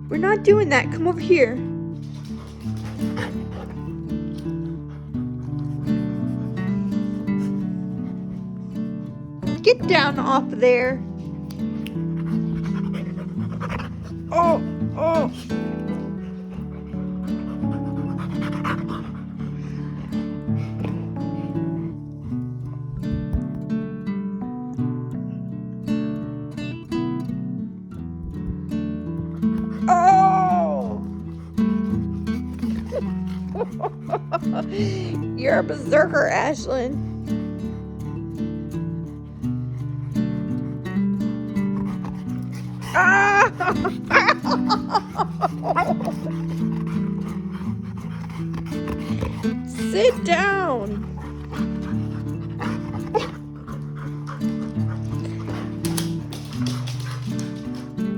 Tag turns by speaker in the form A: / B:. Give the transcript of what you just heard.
A: We're not doing that. Come over here. Get down off there. Oh, oh. Oh! You're a berserker, Ashlyn. Ah! Sit down.